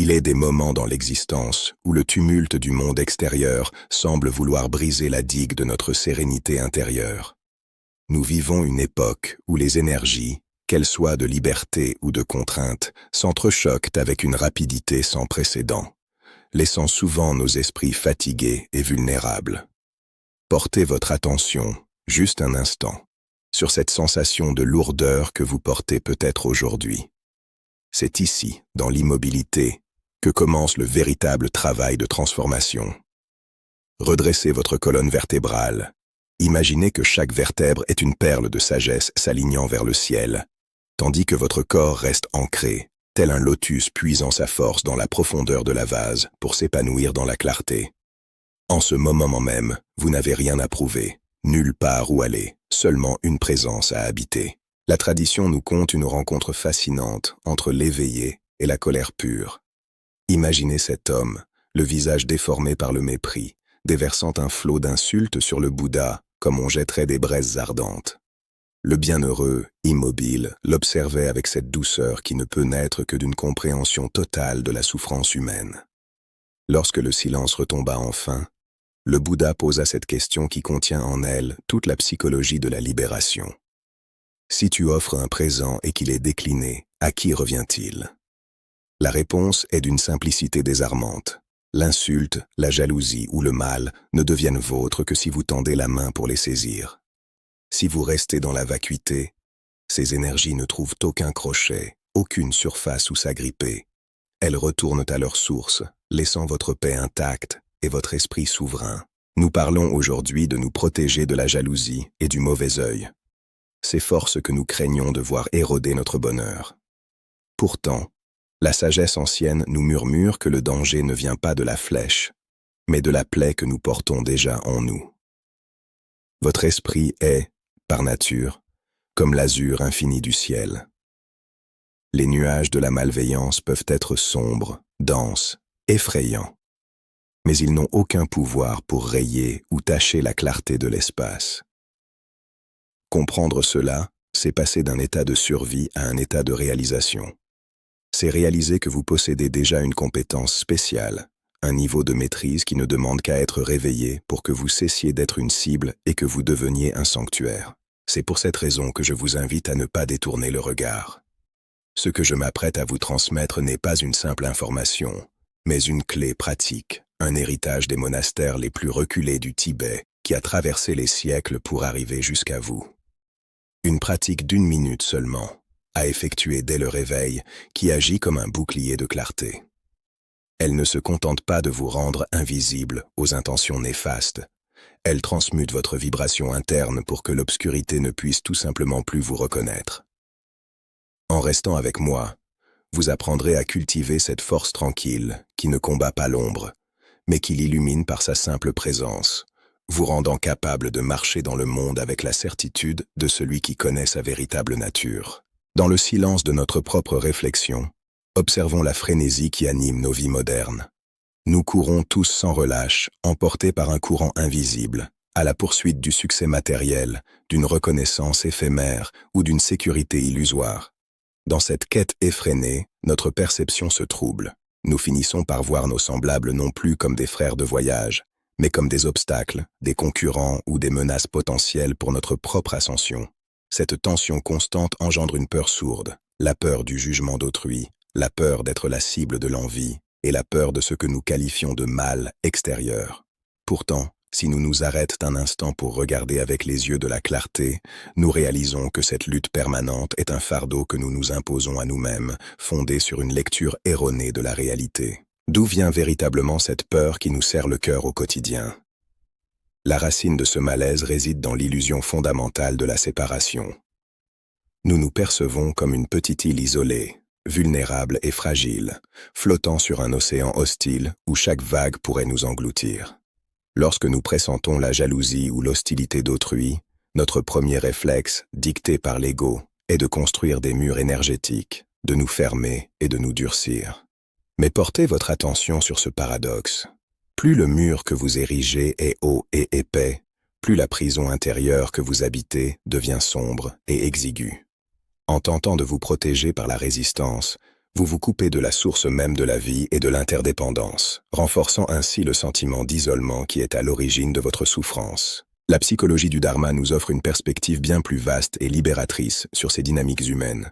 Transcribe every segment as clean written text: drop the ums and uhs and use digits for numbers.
Il est des moments dans l'existence où le tumulte du monde extérieur semble vouloir briser la digue de notre sérénité intérieure. Nous vivons une époque où les énergies, qu'elles soient de liberté ou de contrainte, s'entrechoquent avec une rapidité sans précédent, laissant souvent nos esprits fatigués et vulnérables. Portez votre attention, juste un instant, sur cette sensation de lourdeur que vous portez peut-être aujourd'hui. C'est ici, dans l'immobilité, que commence le véritable travail de transformation. Redressez votre colonne vertébrale. Imaginez que chaque vertèbre est une perle de sagesse s'alignant vers le ciel, tandis que votre corps reste ancré, tel un lotus puisant sa force dans la profondeur de la vase pour s'épanouir dans la clarté. En ce moment même, vous n'avez rien à prouver, nulle part où aller, seulement une présence à habiter. La tradition nous conte une rencontre fascinante entre l'éveillé et la colère pure. Imaginez cet homme, le visage déformé par le mépris, déversant un flot d'insultes sur le Bouddha comme on jetterait des braises ardentes. Le bienheureux, immobile, l'observait avec cette douceur qui ne peut naître que d'une compréhension totale de la souffrance humaine. Lorsque le silence retomba enfin, le Bouddha posa cette question qui contient en elle toute la psychologie de la libération. Si tu offres un présent et qu'il est décliné, à qui revient-il? La réponse est d'une simplicité désarmante. L'insulte, la jalousie ou le mal ne deviennent vôtres que si vous tendez la main pour les saisir. Si vous restez dans la vacuité, ces énergies ne trouvent aucun crochet, aucune surface où s'agripper. Elles retournent à leur source, laissant votre paix intacte et votre esprit souverain. Nous parlons aujourd'hui de nous protéger de la jalousie et du mauvais œil. Ces forces que nous craignons de voir éroder notre bonheur. Pourtant, la sagesse ancienne nous murmure que le danger ne vient pas de la flèche, mais de la plaie que nous portons déjà en nous. Votre esprit est, par nature, comme l'azur infini du ciel. Les nuages de la malveillance peuvent être sombres, denses, effrayants, mais ils n'ont aucun pouvoir pour rayer ou tacher la clarté de l'espace. Comprendre cela, c'est passer d'un état de survie à un état de réalisation. C'est réaliser que vous possédez déjà une compétence spéciale, un niveau de maîtrise qui ne demande qu'à être réveillé pour que vous cessiez d'être une cible et que vous deveniez un sanctuaire. C'est pour cette raison que je vous invite à ne pas détourner le regard. Ce que je m'apprête à vous transmettre n'est pas une simple information, mais une clé pratique, un héritage des monastères les plus reculés du Tibet qui a traversé les siècles pour arriver jusqu'à vous. Une pratique d'1 minute seulement, à effectuer dès le réveil, qui agit comme un bouclier de clarté. Elle ne se contente pas de vous rendre invisible aux intentions néfastes. Elle transmute votre vibration interne pour que l'obscurité ne puisse tout simplement plus vous reconnaître. En restant avec moi, vous apprendrez à cultiver cette force tranquille qui ne combat pas l'ombre, mais qui l'illumine par sa simple présence, vous rendant capable de marcher dans le monde avec la certitude de celui qui connaît sa véritable nature. Dans le silence de notre propre réflexion, observons la frénésie qui anime nos vies modernes. Nous courons tous sans relâche, emportés par un courant invisible, à la poursuite du succès matériel, d'une reconnaissance éphémère ou d'une sécurité illusoire. Dans cette quête effrénée, notre perception se trouble. Nous finissons par voir nos semblables non plus comme des frères de voyage, mais comme des obstacles, des concurrents ou des menaces potentielles pour notre propre ascension. Cette tension constante engendre une peur sourde, la peur du jugement d'autrui, la peur d'être la cible de l'envie et la peur de ce que nous qualifions de mal extérieur. Pourtant, si nous nous arrêtons un instant pour regarder avec les yeux de la clarté, nous réalisons que cette lutte permanente est un fardeau que nous nous imposons à nous-mêmes, fondé sur une lecture erronée de la réalité. D'où vient véritablement cette peur qui nous serre le cœur au quotidien? La racine de ce malaise réside dans l'illusion fondamentale de la séparation. Nous nous percevons comme une petite île isolée, vulnérable et fragile, flottant sur un océan hostile où chaque vague pourrait nous engloutir. Lorsque nous pressentons la jalousie ou l'hostilité d'autrui, notre premier réflexe, dicté par l'ego, est de construire des murs énergétiques, de nous fermer et de nous durcir. Mais portez votre attention sur ce paradoxe. Plus le mur que vous érigez est haut et épais, plus la prison intérieure que vous habitez devient sombre et exiguë. En tentant de vous protéger par la résistance, Vous vous coupez de la source même de la vie et de l'interdépendance, renforçant ainsi le sentiment d'isolement qui est à l'origine de votre souffrance. La psychologie du Dharma nous offre une perspective bien plus vaste et libératrice sur ces dynamiques humaines.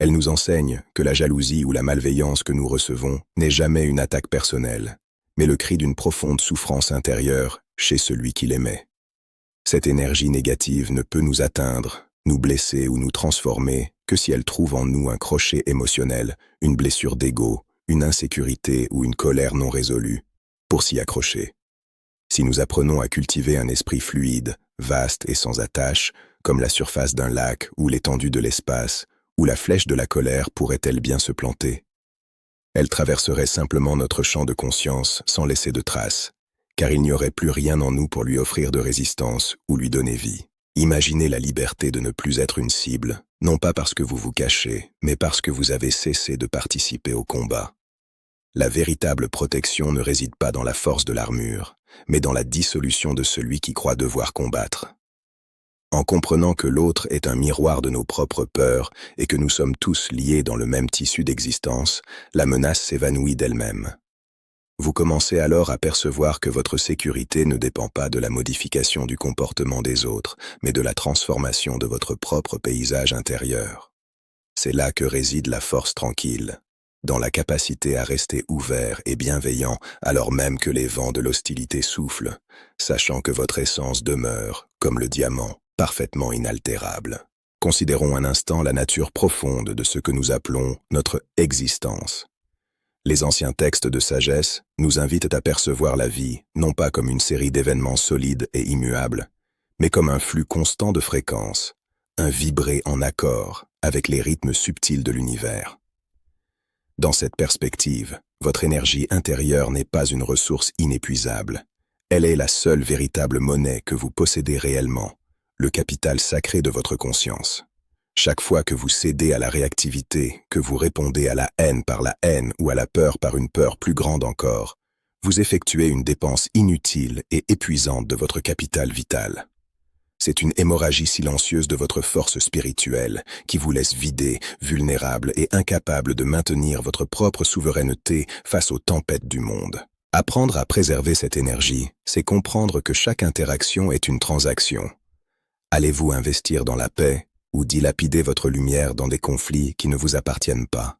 Elle nous enseigne que la jalousie ou la malveillance que nous recevons n'est jamais une attaque personnelle, mais le cri d'une profonde souffrance intérieure chez celui qui l'aimait. Cette énergie négative ne peut nous atteindre, nous blesser ou nous transformer que si elle trouve en nous un crochet émotionnel, une blessure d'ego, une insécurité ou une colère non résolue, pour s'y accrocher. Si nous apprenons à cultiver un esprit fluide, vaste et sans attache, comme la surface d'un lac ou l'étendue de l'espace, où la flèche de la colère pourrait-elle bien se planter? Elle traverserait simplement notre champ de conscience sans laisser de traces, car il n'y aurait plus rien en nous pour lui offrir de résistance ou lui donner vie. Imaginez la liberté de ne plus être une cible, non pas parce que vous vous cachez, mais parce que vous avez cessé de participer au combat. La véritable protection ne réside pas dans la force de l'armure, mais dans la dissolution de celui qui croit devoir combattre. En comprenant que l'autre est un miroir de nos propres peurs et que nous sommes tous liés dans le même tissu d'existence, la menace s'évanouit d'elle-même. Vous commencez alors à percevoir que votre sécurité ne dépend pas de la modification du comportement des autres, mais de la transformation de votre propre paysage intérieur. C'est là que réside la force tranquille, dans la capacité à rester ouvert et bienveillant alors même que les vents de l'hostilité soufflent, sachant que votre essence demeure, comme le diamant, parfaitement inaltérable. Considérons un instant la nature profonde de ce que nous appelons notre existence. Les anciens textes de sagesse nous invitent à percevoir la vie, non pas comme une série d'événements solides et immuables, mais comme un flux constant de fréquences, un vibrer en accord avec les rythmes subtils de l'univers. Dans cette perspective, votre énergie intérieure n'est pas une ressource inépuisable. Elle est la seule véritable monnaie que vous possédez réellement, le capital sacré de votre conscience. Chaque fois que vous cédez à la réactivité, que vous répondez à la haine par la haine ou à la peur par une peur plus grande encore, vous effectuez une dépense inutile et épuisante de votre capital vital. C'est une hémorragie silencieuse de votre force spirituelle qui vous laisse vidé, vulnérable et incapable de maintenir votre propre souveraineté face aux tempêtes du monde. Apprendre à préserver cette énergie, c'est comprendre que chaque interaction est une transaction. Allez-vous investir dans la paix ou dilapider votre lumière dans des conflits qui ne vous appartiennent pas?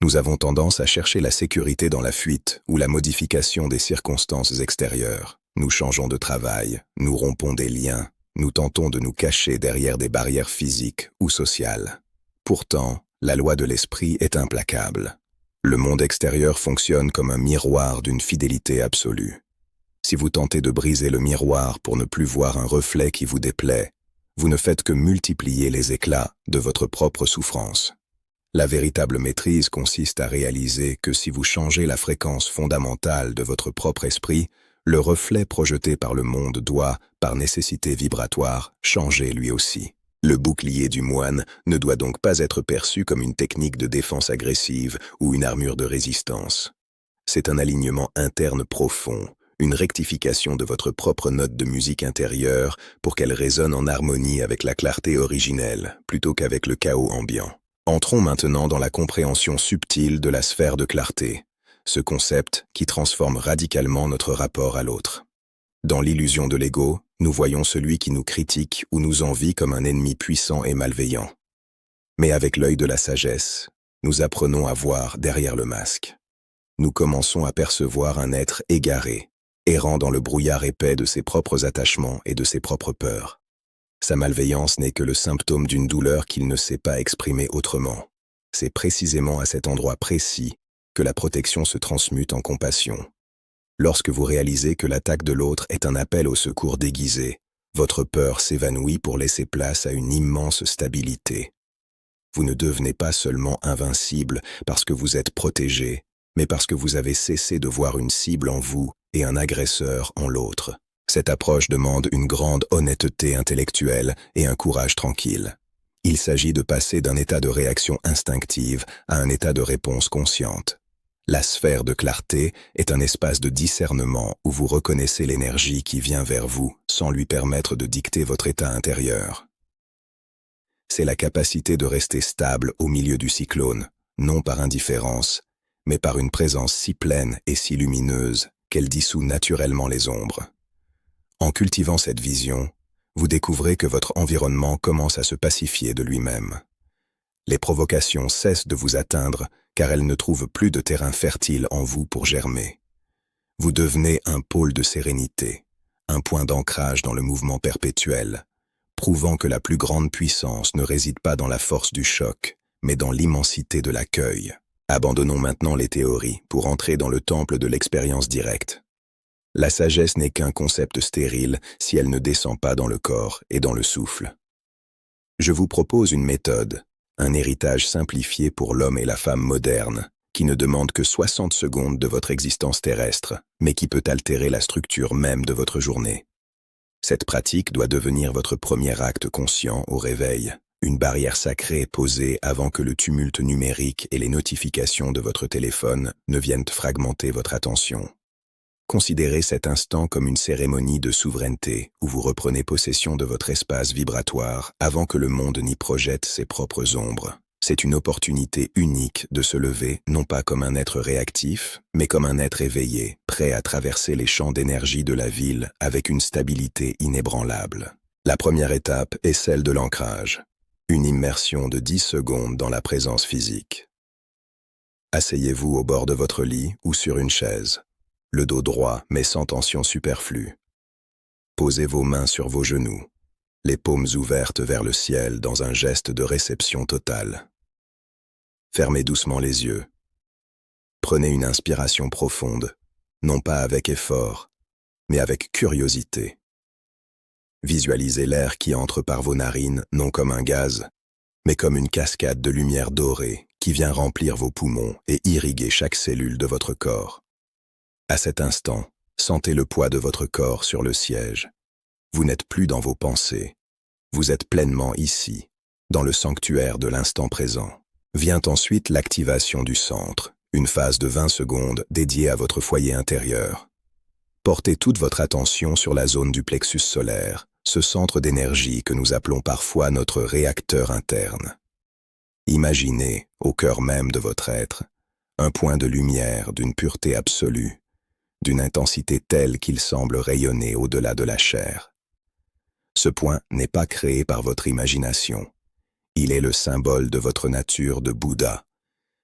Nous avons tendance à chercher la sécurité dans la fuite ou la modification des circonstances extérieures. Nous changeons de travail, nous rompons des liens, nous tentons de nous cacher derrière des barrières physiques ou sociales. Pourtant, la loi de l'esprit est implacable. Le monde extérieur fonctionne comme un miroir d'une fidélité absolue. Si vous tentez de briser le miroir pour ne plus voir un reflet qui vous déplaît, vous ne faites que multiplier les éclats de votre propre souffrance. La véritable maîtrise consiste à réaliser que si vous changez la fréquence fondamentale de votre propre esprit, le reflet projeté par le monde doit, par nécessité vibratoire, changer lui aussi. Le bouclier du moine ne doit donc pas être perçu comme une technique de défense agressive ou une armure de résistance. C'est un alignement interne profond, une rectification de votre propre note de musique intérieure pour qu'elle résonne en harmonie avec la clarté originelle plutôt qu'avec le chaos ambiant. Entrons maintenant dans la compréhension subtile de la sphère de clarté, ce concept qui transforme radicalement notre rapport à l'autre. Dans l'illusion de l'ego, nous voyons celui qui nous critique ou nous envie comme un ennemi puissant et malveillant. Mais avec l'œil de la sagesse, nous apprenons à voir derrière le masque. Nous commençons à percevoir un être égaré, errant dans le brouillard épais de ses propres attachements et de ses propres peurs. Sa malveillance n'est que le symptôme d'une douleur qu'il ne sait pas exprimer autrement. C'est précisément à cet endroit précis que la protection se transmute en compassion. Lorsque vous réalisez que l'attaque de l'autre est un appel au secours déguisé, votre peur s'évanouit pour laisser place à une immense stabilité. Vous ne devenez pas seulement invincible parce que vous êtes protégé, mais parce que vous avez cessé de voir une cible en vous et un agresseur en l'autre. Cette approche demande une grande honnêteté intellectuelle et un courage tranquille. Il s'agit de passer d'un état de réaction instinctive à un état de réponse consciente. La sphère de clarté est un espace de discernement où vous reconnaissez l'énergie qui vient vers vous sans lui permettre de dicter votre état intérieur. C'est la capacité de rester stable au milieu du cyclone, non par indifférence, mais par une présence si pleine et si lumineuse qu'elle dissout naturellement les ombres. En cultivant cette vision, vous découvrez que votre environnement commence à se pacifier de lui-même. Les provocations cessent de vous atteindre car elles ne trouvent plus de terrain fertile en vous pour germer. Vous devenez un pôle de sérénité, un point d'ancrage dans le mouvement perpétuel, prouvant que la plus grande puissance ne réside pas dans la force du choc, mais dans l'immensité de l'accueil. Abandonnons maintenant les théories pour entrer dans le temple de l'expérience directe. La sagesse n'est qu'un concept stérile si elle ne descend pas dans le corps et dans le souffle. Je vous propose une méthode, un héritage simplifié pour l'homme et la femme modernes, qui ne demande que 60 secondes de votre existence terrestre, mais qui peut altérer la structure même de votre journée. Cette pratique doit devenir votre premier acte conscient au réveil, une barrière sacrée posée avant que le tumulte numérique et les notifications de votre téléphone ne viennent fragmenter votre attention. Considérez cet instant comme une cérémonie de souveraineté où vous reprenez possession de votre espace vibratoire avant que le monde n'y projette ses propres ombres. C'est une opportunité unique de se lever non pas comme un être réactif, mais comme un être éveillé, prêt à traverser les champs d'énergie de la ville avec une stabilité inébranlable. La première étape est celle de l'ancrage, une immersion de 10 secondes dans la présence physique. Asseyez-vous au bord de votre lit ou sur une chaise, le dos droit mais sans tension superflue. Posez vos mains sur vos genoux, les paumes ouvertes vers le ciel dans un geste de réception totale. Fermez doucement les yeux. Prenez une inspiration profonde, non pas avec effort, mais avec curiosité. Visualisez l'air qui entre par vos narines non comme un gaz, mais comme une cascade de lumière dorée qui vient remplir vos poumons et irriguer chaque cellule de votre corps. À cet instant, sentez le poids de votre corps sur le siège. Vous n'êtes plus dans vos pensées. Vous êtes pleinement ici, dans le sanctuaire de l'instant présent. Vient ensuite l'activation du centre, une phase de 20 secondes dédiée à votre foyer intérieur. Portez toute votre attention sur la zone du plexus solaire, ce centre d'énergie que nous appelons parfois notre réacteur interne. Imaginez, au cœur même de votre être, un point de lumière d'une pureté absolue, d'une intensité telle qu'il semble rayonner au-delà de la chair. Ce point n'est pas créé par votre imagination. Il est le symbole de votre nature de Bouddha,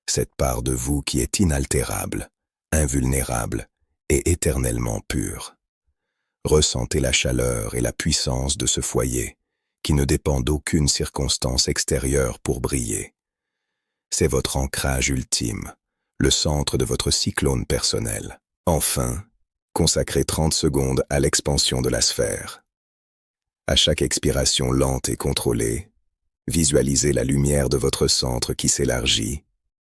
cette part de vous qui est inaltérable, invulnérable et éternellement pure. Ressentez la chaleur et la puissance de ce foyer, qui ne dépend d'aucune circonstance extérieure pour briller. C'est votre ancrage ultime, le centre de votre cyclone personnel. Enfin, consacrez 30 secondes à l'expansion de la sphère. À chaque expiration lente et contrôlée, visualisez la lumière de votre centre qui s'élargit,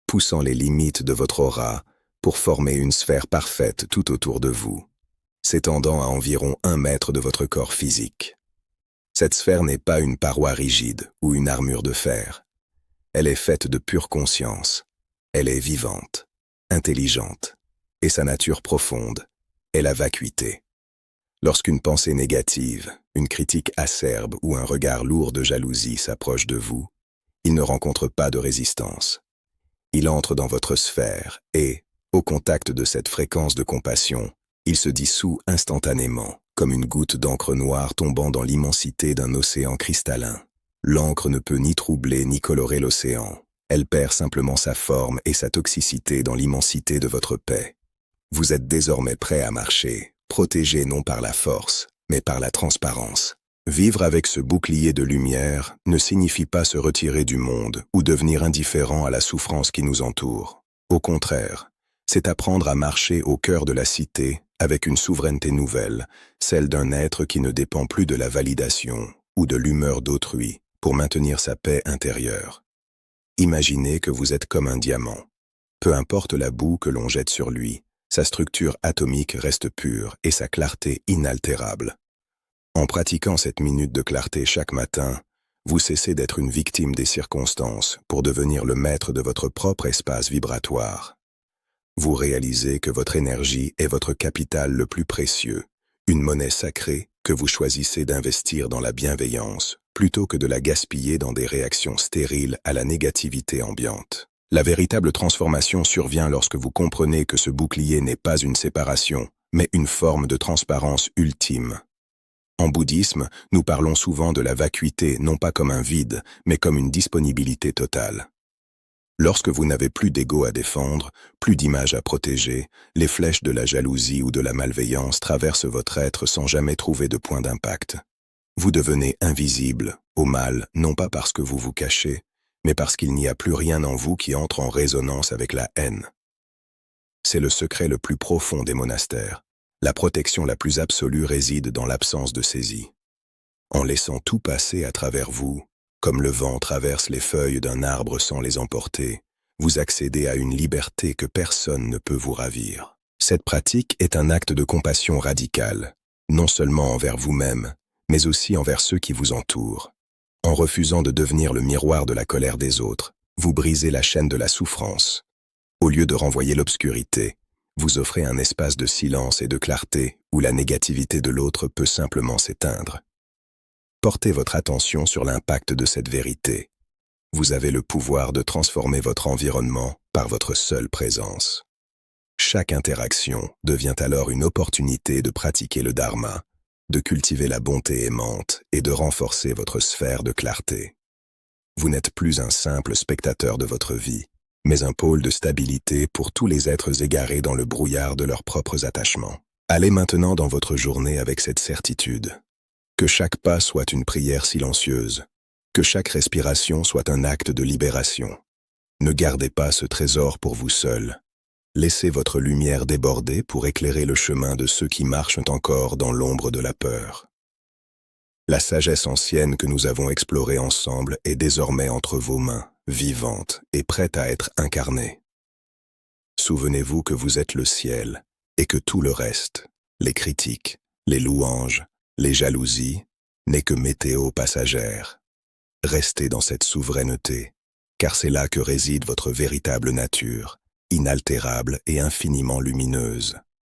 poussant les limites de votre aura pour former une sphère parfaite tout autour de vous, s'étendant à environ 1 mètre de votre corps physique. Cette sphère n'est pas une paroi rigide ou une armure de fer. Elle est faite de pure conscience. Elle est vivante, intelligente, et sa nature profonde est la vacuité. Lorsqu'une pensée négative, une critique acerbe ou un regard lourd de jalousie s'approche de vous, il ne rencontre pas de résistance. Il entre dans votre sphère et, au contact de cette fréquence de compassion, il se dissout instantanément, comme une goutte d'encre noire tombant dans l'immensité d'un océan cristallin. L'encre ne peut ni troubler ni colorer l'océan. Elle perd simplement sa forme et sa toxicité dans l'immensité de votre paix. Vous êtes désormais prêt à marcher, protégé non par la force, mais par la transparence. Vivre avec ce bouclier de lumière ne signifie pas se retirer du monde ou devenir indifférent à la souffrance qui nous entoure. Au contraire, c'est apprendre à marcher au cœur de la cité avec une souveraineté nouvelle, celle d'un être qui ne dépend plus de la validation ou de l'humeur d'autrui pour maintenir sa paix intérieure. Imaginez que vous êtes comme un diamant. Peu importe la boue que l'on jette sur lui, sa structure atomique reste pure et sa clarté inaltérable. En pratiquant cette minute de clarté chaque matin, vous cessez d'être une victime des circonstances pour devenir le maître de votre propre espace vibratoire. Vous réalisez que votre énergie est votre capital le plus précieux, une monnaie sacrée que vous choisissez d'investir dans la bienveillance plutôt que de la gaspiller dans des réactions stériles à la négativité ambiante. La véritable transformation survient lorsque vous comprenez que ce bouclier n'est pas une séparation, mais une forme de transparence ultime. En bouddhisme, nous parlons souvent de la vacuité non pas comme un vide, mais comme une disponibilité totale. Lorsque vous n'avez plus d'ego à défendre, plus d'image à protéger, les flèches de la jalousie ou de la malveillance traversent votre être sans jamais trouver de point d'impact. Vous devenez invisible au mal, non pas parce que vous vous cachez, mais parce qu'il n'y a plus rien en vous qui entre en résonance avec la haine. C'est le secret le plus profond des monastères. La protection la plus absolue réside dans l'absence de saisie. En laissant tout passer à travers vous, comme le vent traverse les feuilles d'un arbre sans les emporter, vous accédez à une liberté que personne ne peut vous ravir. Cette pratique est un acte de compassion radicale, non seulement envers vous-même, mais aussi envers ceux qui vous entourent. En refusant de devenir le miroir de la colère des autres, vous brisez la chaîne de la souffrance. Au lieu de renvoyer l'obscurité, vous offrez un espace de silence et de clarté où la négativité de l'autre peut simplement s'éteindre. Portez votre attention sur l'impact de cette vérité. Vous avez le pouvoir de transformer votre environnement par votre seule présence. Chaque interaction devient alors une opportunité de pratiquer le dharma, de cultiver la bonté aimante et de renforcer votre sphère de clarté. Vous n'êtes plus un simple spectateur de votre vie, mais un pôle de stabilité pour tous les êtres égarés dans le brouillard de leurs propres attachements. Allez maintenant dans votre journée avec cette certitude. Que chaque pas soit une prière silencieuse, que chaque respiration soit un acte de libération. Ne gardez pas ce trésor pour vous seul. Laissez votre lumière déborder pour éclairer le chemin de ceux qui marchent encore dans l'ombre de la peur. La sagesse ancienne que nous avons explorée ensemble est désormais entre vos mains, vivante et prête à être incarnée. Souvenez-vous que vous êtes le ciel et que tout le reste, les critiques, les louanges, les jalousies, n'est que météo passagère. Restez dans cette souveraineté, car c'est là que réside votre véritable nature, inaltérable et infiniment lumineuse.